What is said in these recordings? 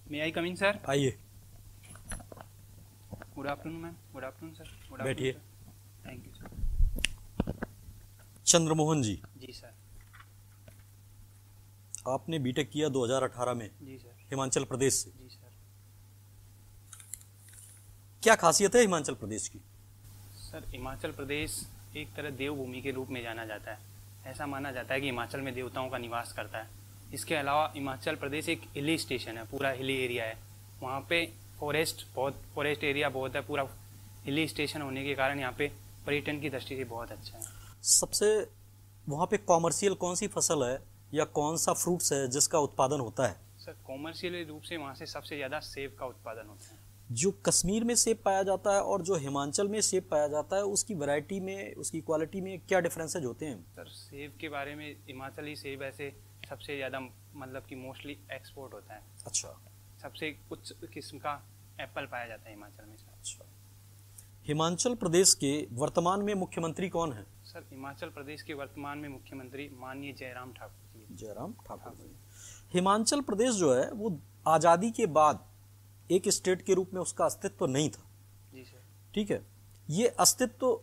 May I coming sir? आइए, good afternoon ma'am. Good afternoon sir. Good बैठिए। Afternoon. Thank you sir. Chandramohan ji, जी sir. आपने BTech किया 2018 में जी सर। हिमाचल प्रदेश से। जी सर। क्या खासियत है हिमाचल प्रदेश की? सर हिमाचल प्रदेश एक तरह देवभूमि के रूप में जाना जाता है। ऐसा माना जाता है कि हिमाचल में देवताओं का निवास करता है। इसके अलावा हिमाचल प्रदेश एक हिली स्टेशन है, पूरा हिली एरिया है। वहाँ पे फॉरेस्ट एरिया बहुत है। पूरा हिली स्टेशन होने के कारण यहाँ पे पर्यटन की दृष्टि से बहुत अच्छा है। सबसे वहाँ पे कॉमर्शियल कौन सी फसल है या कौन सा फ्रूट्स है जिसका उत्पादन होता है? सर कॉमर्शियल रूप से वहाँ से सबसे ज़्यादा सेब का उत्पादन होता है। जो कश्मीर में सेब पाया जाता है और जो हिमाचल में सेब पाया जाता है, उसकी वैरायटी में, उसकी क्वालिटी में क्या डिफरेंसेज होते हैं? सर सेब के बारे में, हिमाचली सेब ऐसे सबसे ज़्यादा मतलब कि मोस्टली एक्सपोर्ट होता है। अच्छा। सबसे उच्च किस्म का एप्पल पाया जाता है हिमाचल में सर। अच्छा। हिमाचल प्रदेश के वर्तमान में मुख्यमंत्री कौन है? सर हिमाचल प्रदेश के वर्तमान में मुख्यमंत्री माननीय जयराम ठाकुर जी। जयराम ठाकुर जी। हिमाचल प्रदेश जो है वो आज़ादी के बाद एक स्टेट के रूप में उसका अस्तित्व नहीं था। जी सर। ठीक है, ये अस्तित्व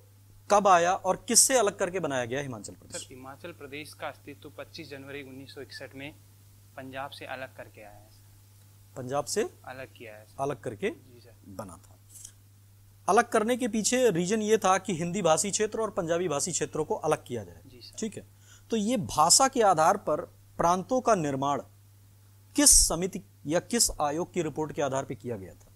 कब आया और किससे अलग करके बनाया गया हिमाचल सर प्रदेश? हिमाचल प्रदेश का अस्तित्व 25 जनवरी 1961 में पंजाब से अलग करके आया है सर। पंजाब से अलग किया है सर। अलग करके जी सर। बना था। अलग करने के पीछे रीजन ये था कि हिंदी भाषी क्षेत्र और पंजाबी भाषी क्षेत्रों को अलग किया जाए। जी सर। ठीक है, तो ये भाषा के आधार पर प्रांतों का निर्माण किस समिति या किस आयोग की रिपोर्ट के आधार पर किया गया था?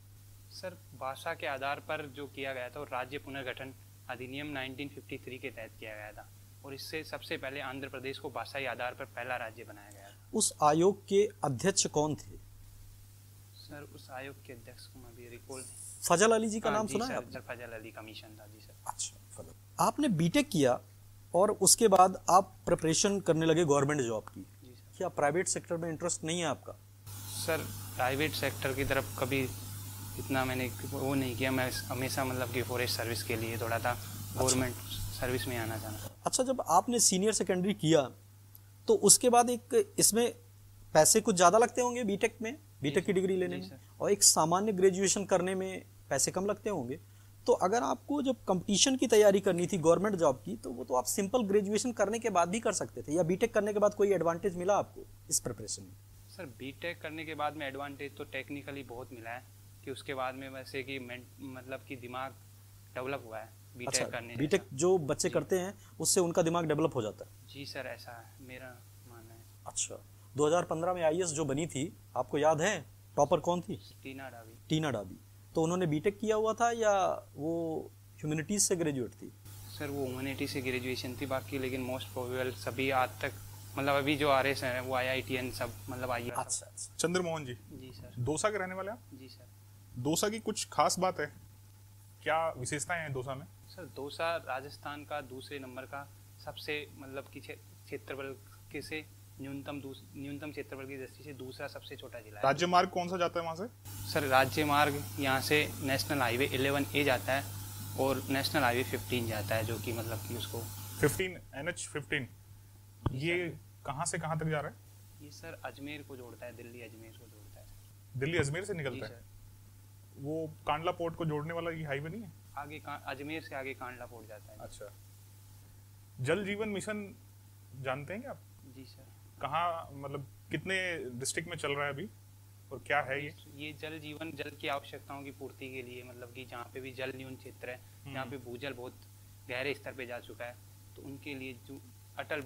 सर भाषा के आधार पर जो किया गया था वो राज्य पुनर्गठन अधिनियम 1953 के तहत किया गया था। और इससे सबसे पहले आंध्र प्रदेश को भाषाई आधार पर पहला राज्य बनाया गया था। उस आयोग के अध्यक्ष कौन थे? सर उस आयोग के अध्यक्ष को मैं भी रिकॉल फजल अली जी का नाम जी सुना है सर, आपने? सर फजल अली कमीशन था। जी सर। अच्छा, फजल। आपने बीटेक किया और उसके बाद आप प्रिपरेशन करने लगे गवर्नमेंट जॉब की। जी सर। क्या प्राइवेट सेक्टर में इंटरेस्ट नहीं है आपका? सर प्राइवेट सेक्टर की तरफ कभी इतना मैंने वो नहीं किया। मैं हमेशा मतलब कि फॉरेस्ट सर्विस के लिए थोड़ा था, गवर्नमेंट सर्विस में आना चाहता। अच्छा, जब आपने सीनियर सेकेंडरी किया तो उसके बाद एक इसमें पैसे कुछ ज़्यादा लगते होंगे बीटेक में, बीटेक की डिग्री लेने में, और एक सामान्य ग्रेजुएशन करने में पैसे कम लगते होंगे। तो अगर आपको जब कंपटीशन की तैयारी करनी थी गवर्नमेंट जॉब की, तो वो तो आप सिंपल ग्रेजुएशन करने के बाद भी कर सकते थे, या बीटेक करने के बाद कोई एडवांटेज मिला आपको इस प्रिपरेशन में? सर बीटेक करने के बाद में एडवांटेज तो टेक्निकली बहुत मिला है कि उसके बाद में वैसे कि मतलब कि दिमाग डेवलप हुआ है बीटेक करने। बीटेक जो बच्चे करते हैं उससे उनका दिमाग डेवलप हो जाता है? जी सर, ऐसा है मेरा मानना है। अच्छा, 2015 में आईएएस जो बनी थी, आपको याद है टॉपर कौन थी? टीना डाबी। टीना डाबी। तो उन्होंने बीटेक किया हुआ था या वो ह्यूमैनिटीज से ग्रेजुएट थी? सर वो ह्यूमैनिटी से ग्रेजुएशन थी बाकी, लेकिन मोस्ट प्रोबेबल सभी आज तक मतलब अभी जो आरएस हैं वो आईआईटीएन सब मतलब आई है। अच्छा। चंद्रमोहन जी, जी सर। दौसा के रहने वाले आप? जी सर। दौसा की कुछ खास बात है, क्या विशेषताएं हैं दौसा में? सर दौसा राजस्थान का दूसरे नंबर का सबसे मतलब कि क्षेत्रफल के से न्यूनतम क्षेत्रफल की दृष्टि से दूसरा सबसे छोटा जिला है। राज्य मार्ग कौन सा जाता है वहाँ से? सर राज्य मार्ग यहाँ से नेशनल हाईवे 11A जाता है और नेशनल हाईवे 15 जाता है, जो कि मतलब कि उसको 15 NH15 ये कहाँ से कहाँ तक जा रहा है? ये सर अजमेर को जोड़ता है, दिल्ली अजमेर को जोड़ता है। दिल्ली अजमेर से निकलता है? वो कांडला पोर्ट को जोड़ने वाला ये हाईवे नहीं है? आगे अजमेर से आगे कांडला पोर्ट जाता है। अच्छा। जल जीवन मिशन जानते हैं क्या आप? जी सर। कहाँ मतलब कितने डिस्ट्रिक्ट में चल रहा है अभी और क्या है ये? ये जल की आवश्यकताओं की पूर्ति के लिए मतलब कि जहाँ पे भी जल न्यून क्षेत्र है, जहाँ पे भूजल बहुत गहरे स्तर पे जा चुका है, तो उनके लिए जो अटल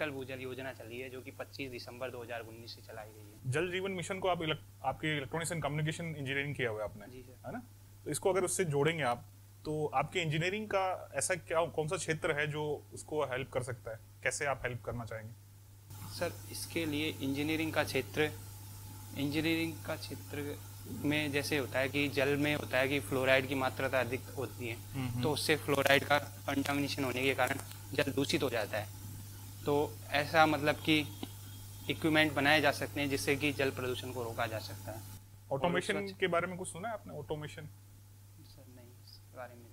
भूजल योजना चली है, जो कि 25 दिसंबर 2019 से चलाई गई है। जल जीवन मिशन को आप आपके इलेक्ट्रॉनिक्स एंड कम्युनिकेशन इंजीनियरिंग किया हुआ है आपने? जी सर। है ना? तो इसको अगर उससे जोड़ेंगे आप, तो आपके इंजीनियरिंग का ऐसा क्या कौन सा क्षेत्र है जो उसको हेल्प कर सकता है? कैसे आप हेल्प करना चाहेंगे? सर इसके लिए इंजीनियरिंग का क्षेत्र में जैसे होता है कि जल में होता है कि फ्लोराइड की मात्रा अधिक होती है, तो उससे फ्लोराइड का कंटामिनेशन होने के कारण जल दूषित हो जाता है। तो ऐसा मतलब कि इक्विपमेंट बनाए जा सकते हैं जिससे कि जल प्रदूषण को रोका जा सकता है। ऑटोमेशन के बारे में कुछ सुना है आपने? ऑटोमेशन? सर नहीं, इस बारे में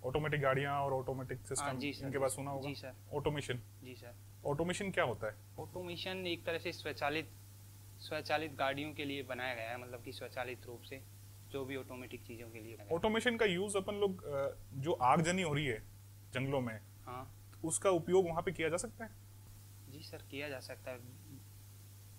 ऑटोमेटिक गाड़ियाँ और ऑटोमेटिक सिस्टम, इनके बाद सुना होगा? जी सर। ऑटोमेशन? जी सर। ऑटोमेशन क्या होता है? ऑटोमेशन एक तरह से स्वचालित स्वचालित गाड़ियों के लिए बनाया गया है, मतलब कि स्वचालित रूप से जो भी ऑटोमेटिक चीज़ों के लिए बनाया गया ऑटोमेशन का यूज अपन लोग जो आगजनी हो रही है जंगलों में, है। हाँ उसका उपयोग वहाँ पे किया जा सकता है? जी सर, किया जा सकता है,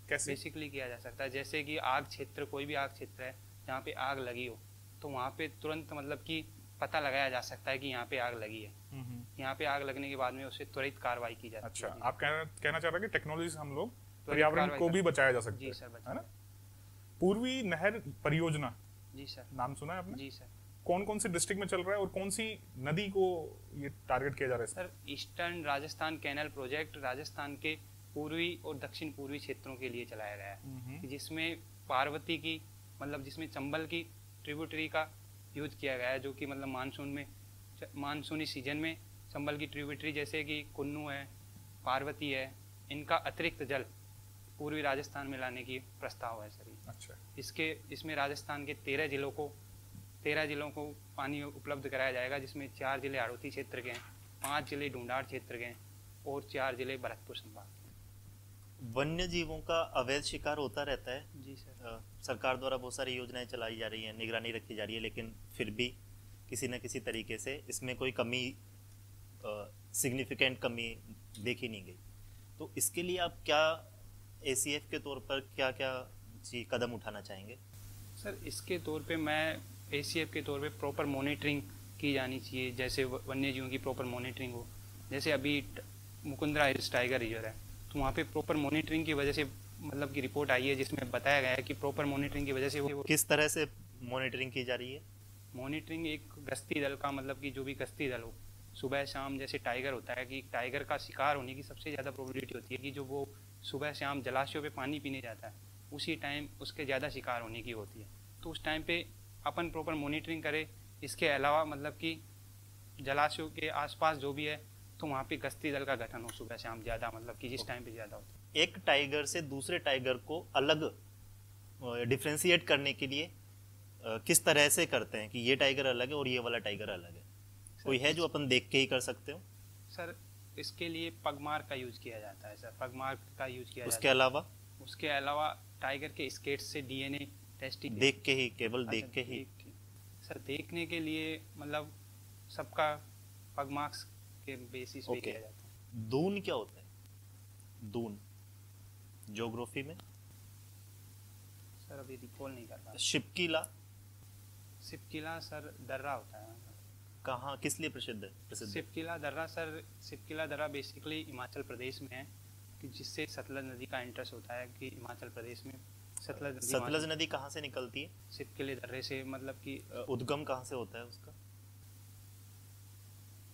कैसे? बेसिकली किया जा सकता है। जैसे कि आग क्षेत्र, कोई भी आग क्षेत्र है जहाँ पे आग लगी हो, तो वहाँ पे तुरंत मतलब कि पता लगाया जा सकता है कि यहाँ पे आग लगी है। यहाँ पे आग लगने के बाद में उसे त्वरित कार्रवाई की जाती अच्छा, है। आप कहना चाह रहे हैं कि टेक्नोलॉजी से हम लोग त्वरित पर्यावरण कार्रवाई को कर भी सकते बचाया जा सकता जी है, सर, है बचा ना? पूर्वी नहर परियोजना जी सर। नाम सुना है आपने? जी सर। कौन कौन से डिस्ट्रिक्ट में चल रहा है और कौन सी नदी को ये टारगेट किया जा रहा है? Sir eastern Rajasthan canal project Rajasthan के पूर्वी और दक्षिण पूर्वी क्षेत्रों के लिए चलाया गया है, जिसमें पार्वती की मतलब जिसमें चंबल की ट्रिब्यूटरी का यूज किया गया है, जो कि मतलब मानसूनी सीजन में चंबल की ट्रिब्यूटरी जैसे कि कुन्नू है, पार्वती है, इनका अतिरिक्त जल पूर्वी राजस्थान में लाने की प्रस्ताव है सर। अच्छा, इसमें राजस्थान के 13 जिलों को पानी उपलब्ध कराया जाएगा, जिसमें 4 जिले हाड़ौती क्षेत्र के हैं, 5 जिले ढूंढाड़ क्षेत्र के हैं और 4 जिले भरतपुर संभाग के हैं। वन्य जीवों का अवैध शिकार होता रहता है जी सर। सरकार द्वारा बहुत सारी योजनाएं चलाई जा रही हैं, निगरानी रखी जा रही है, लेकिन फिर भी किसी न किसी तरीके से इसमें कोई कमी, सिग्निफिकेंट कमी देखी नहीं गई। तो इसके लिए आप क्या एसीएफ के तौर पर क्या क्या कदम उठाना चाहेंगे? सर इसके तौर पे मैं एसीएफ के तौर पे प्रॉपर मॉनिटरिंग की जानी चाहिए, जैसे वन्य जीवों की प्रॉपर मॉनिटरिंग हो। जैसे अभी मुकुंदरा हिल्स टाइगर रिजर्व है, तो वहाँ पे प्रॉपर मॉनिटरिंग की वजह से मतलब की रिपोर्ट आई है, जिसमें बताया गया है कि प्रॉपर मॉनिटरिंग की वजह से वो किस तरह से मॉनिटरिंग की जा रही है? मॉनिटरिंग एक गश्ती दल का मतलब कि जो भी गश्ती दल हो, सुबह शाम, जैसे टाइगर होता है कि टाइगर का शिकार होने की सबसे ज़्यादा प्रोबेबिलिटी होती है कि जो वो सुबह शाम जलाशयों पे पानी पीने जाता है, उसी टाइम उसके ज़्यादा शिकार होने की होती है। तो उस टाइम पे अपन प्रॉपर मॉनिटरिंग करें। इसके अलावा मतलब कि जलाशयों के आसपास जो भी है, तो वहाँ पे गश्ती दल का गठन हो सुबह शाम ज़्यादा, मतलब कि जिस टाइम पे ज़्यादा होता है। एक टाइगर से दूसरे टाइगर को अलग डिफ्रेंशिएट करने के लिए किस तरह से करते हैं कि ये टाइगर अलग है और ये वाला टाइगर अलग है? कोई है जो अपन देख के ही कर सकते हो? सर इसके लिए पगमार्क का यूज किया जाता है सर, पगमार्क का यूज किया उसके जाता है। अलावा उसके अलावा टाइगर के स्केट्स से डीएनए टेस्टिंग देख के ही, केवल देख के ही? सर देखने के लिए मतलब सबका पगमार्क्स के बेसिस पे किया जाता है। दून क्या होता है? दून ज्योग्राफी में? सर अभी रिकॉल नहीं कर पा रहा। शिपकीला? सिपकिला सर दर्रा होता है। कहाँ, किस लिए प्रसिद्ध है? सिपकिला दर्रा सर, सिपकिला दर्रा बेसिकली हिमाचल प्रदेश में है, कि जिससे सतलज नदी का इंटरेस्ट होता है कि हिमाचल प्रदेश में सतलज नदी कहाँ से निकलती है? सिपकिले दर्रे से, मतलब कि उद्गम कहाँ से होता है उसका?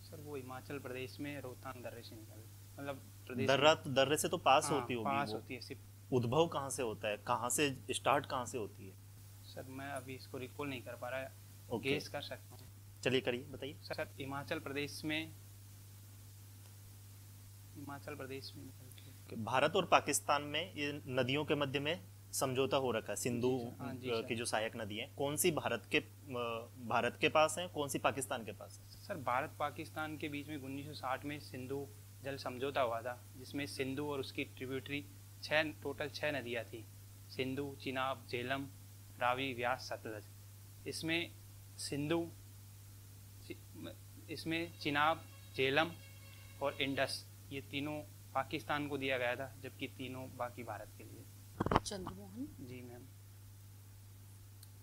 सर वो हिमाचल प्रदेश में रोहतांग दर्रे से निकल, मतलब प्रदेश दर्रे से तो पास होती होगी पास वो। होती है उद्भव कहाँ से होता है, कहाँ से स्टार्ट कहाँ से होती है? सर मैं अभी इसको रिकॉल नहीं कर पा रहा है, ओके। गेस कर सकता हूँ। चलिए करिए, बताइए। सर हिमाचल प्रदेश में निकलती है। भारत और पाकिस्तान में ये नदियों के मध्य में समझौता हो रखा है, सिंधु की जो सहायक नदी है, कौन सी भारत के पास है, कौन सी पाकिस्तान के पास है? सर भारत पाकिस्तान के बीच में 1960 में सिंधु जल समझौता हुआ था, जिसमें सिंधु और उसकी ट्रिब्यूटरी टोटल 6 नदियाँ थी, सिंधु, चिनाब, झेलम, रावी, व्यास, सतलज। इसमें चिनाब, झेलम और इंडस, ये तीनों पाकिस्तान को दिया गया था, जबकि तीनों बाकी भारत के लिए। चंद्रमोहन जी मैम।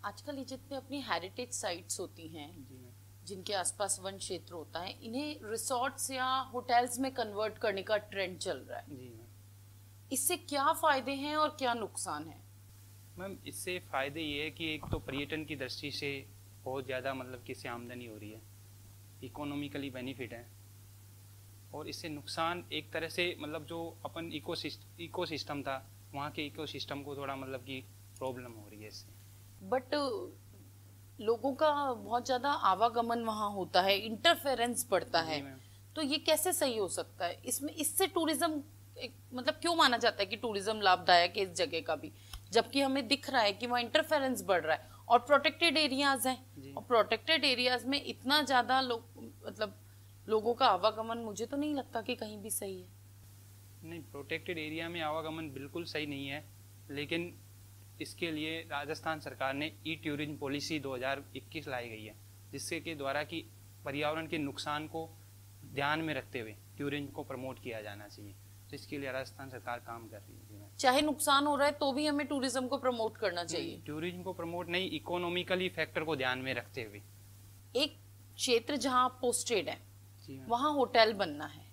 आजकल ये जितने अपनी हेरिटेज साइट्स होती हैं, जी मैम। जिनके आसपास वन क्षेत्र होता है, इन्हें रिसोर्ट्स या होटल्स में कन्वर्ट करने का ट्रेंड चल रहा है। जी मैम। इससे क्या फायदे हैं और क्या नुकसान है? मैम इससे फ़ायदे ये है कि एक तो पर्यटन की दृष्टि से बहुत ज़्यादा मतलब कि इससे आमदनी हो रही है, इकोनॉमिकली बेनिफिट है। और इससे नुकसान एक तरह से मतलब जो अपन इकोसिस्टम था, वहाँ के इकोसिस्टम को थोड़ा मतलब कि प्रॉब्लम हो रही है इससे। बट लोगों का बहुत ज़्यादा आवागमन वहाँ होता है, इंटरफेरेंस बढ़ता है, तो ये कैसे सही हो सकता है? इससे टूरिज्म मतलब क्यों माना जाता है कि टूरिज्म लाभदायक है इस जगह का भी, जबकि हमें दिख रहा है कि वहाँ इंटरफेरेंस बढ़ रहा है और प्रोटेक्टेड एरियाज हैं, और प्रोटेक्टेड एरियाज में इतना ज़्यादा मतलब लोगों का आवागमन मुझे तो नहीं लगता कि कहीं भी सही है। नहीं, प्रोटेक्टेड एरिया में आवागमन बिल्कुल सही नहीं है, लेकिन इसके लिए राजस्थान सरकार ने ई टूरिज्म पॉलिसी 2021 लाई गई है, जिससे के द्वारा कि पर्यावरण के नुकसान को ध्यान में रखते हुए टूरिज्म को प्रमोट किया जाना चाहिए। तो इसके लिए राजस्थान सरकार काम कर रही है। चाहे नुकसान हो रहा है तो भी हमें टूरिज्म को प्रमोट करना चाहिए। टूरिज्म को प्रमोट नहीं, इकोनॉमिकली फैक्टर को ध्यान में रखते हुए। एक क्षेत्र जहाँ आप पोस्टेड है जी मैम। वहाँ होटल बनना है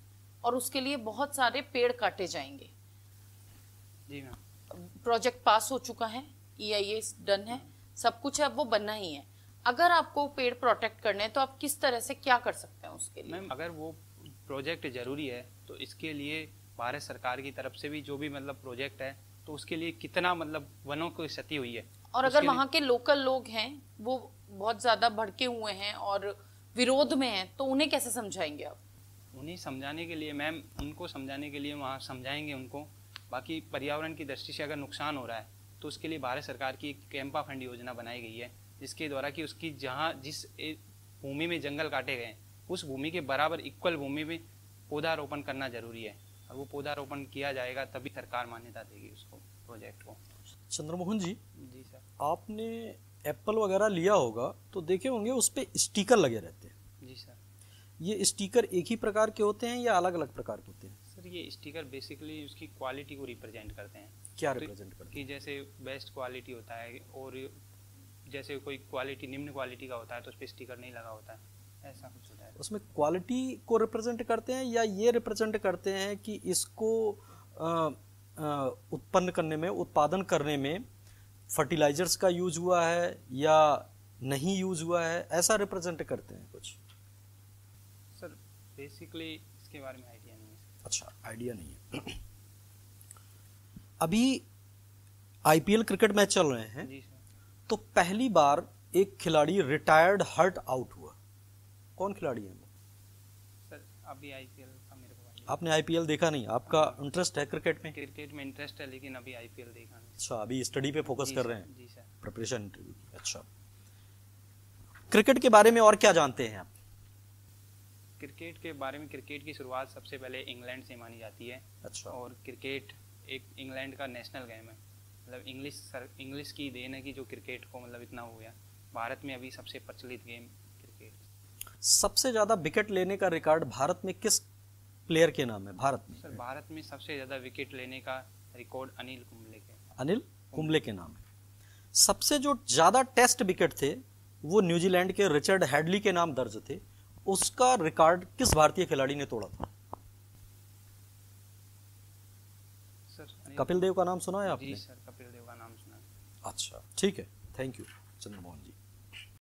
और उसके लिए बहुत सारे पेड़ काटे जाएंगे। जी मैम। प्रोजेक्ट पास हो चुका है, EIA डन है, सब कुछ है, अब वो बनना ही है। अगर आपको पेड़ प्रोटेक्ट करने हैं तो आप किस तरह से क्या कर सकते हैं उसके लिए? मैम अगर वो प्रोजेक्ट जरूरी है तो इसके लिए भारत सरकार की तरफ से भी जो भी मतलब प्रोजेक्ट है तो उसके लिए कितना मतलब वनों की क्षति हुई है। और अगर वहाँ के लोकल लोग हैं वो बहुत ज्यादा भड़के हुए हैं और विरोध में हैं तो उन्हें कैसे समझाएंगे आप? उन्हें समझाने के लिए मैम, उनको समझाने के लिए वहाँ समझाएंगे उनको। बाकी पर्यावरण की दृष्टि से अगर नुकसान हो रहा है तो उसके लिए भारत सरकार की एक कैंपा फंड योजना बनाई गई है, जिसके द्वारा कि उसकी जहाँ जिस भूमि में जंगल काटे गए उस भूमि के बराबर इक्वल भूमि में पौधारोपण करना जरूरी है। और वो पौधारोपण किया जाएगा तभी सरकार मान्यता देगी उसको, प्रोजेक्ट को। चंद्रमोहन जी, जी सर। आपने एप्पल वगैरह लिया होगा तो देखे होंगे उस पे स्टिकर लगे रहते हैं। जी सर। ये स्टिकर एक ही प्रकार के होते हैं या अलग अलग प्रकार के होते हैं? सर ये स्टिकर बेसिकली उसकी क्वालिटी को रिप्रेजेंट करते हैं। क्या तो रिप्रेजेंट करते कि जैसे बेस्ट क्वालिटी होता है और जैसे कोई क्वालिटी निम्न क्वालिटी का होता है तो उस पर स्टिकर नहीं लगा होता है, ऐसा कुछ होता है। हैं? उसमें क्वालिटी को रिप्रेजेंट करते हैं या ये रिप्रेजेंट करते हैं कि इसको उत्पन्न करने में, उत्पादन करने में फर्टिलाइजर्स का यूज हुआ है या नहीं यूज हुआ है, ऐसा रिप्रेजेंट करते हैं कुछ? सर बेसिकली इसके बारे में आइडिया नहीं है। अच्छा, आइडिया नहीं है। अभी IPL क्रिकेट मैच चल रहे हैं जी सर। तो पहली बार एक खिलाड़ी रिटायर्ड हर्ट आउट हुआ। कौन खिलाड़ी है वो? सर अभी IPL का मेरे को idea आपने IPL देखा नहीं? आपका इंटरेस्ट है क्रिकेट में? क्रिकेट में इंटरेस्ट है लेकिन अभी IPL देखा नहीं। अच्छा, अभी स्टडी पे फोकस जी कर सर, रहे हैं, जी सर। प्रिपरेशन इंटरव्यू की। अच्छा, क्रिकेट के बारे में और क्या जानते हैं आप? क्रिकेट के बारे में, क्रिकेट की शुरुआत सबसे पहले इंग्लैंड से मानी जाती है। अच्छा। और क्रिकेट एक इंग्लैंड का नेशनल गेम है, मतलब इंग्लिश की देन है कि जो क्रिकेट को मतलब इतना हो गया। भारत में अभी सबसे प्रचलित गेम क्रिकेट। सबसे ज्यादा विकेट लेने का रिकॉर्ड भारत में किस प्लेयर के नाम है? भारत में सर भारत में सबसे ज़्यादा विकेट लेने का रिकॉर्ड अनिल कुंबले के। अनिल कुंबले के नाम है। सबसे जो ज्यादा टेस्ट विकेट थे वो न्यूजीलैंड के रिचर्ड हैडली के नाम दर्ज थे। उसका रिकॉर्ड किस भारतीय खिलाड़ी ने तोड़ा था? सर कपिल देव का नाम सुना है आपने? जी सर, कपिल देव का नाम सुना है। अच्छा, ठीक है, थैंक यू चंद्रमोहन जी।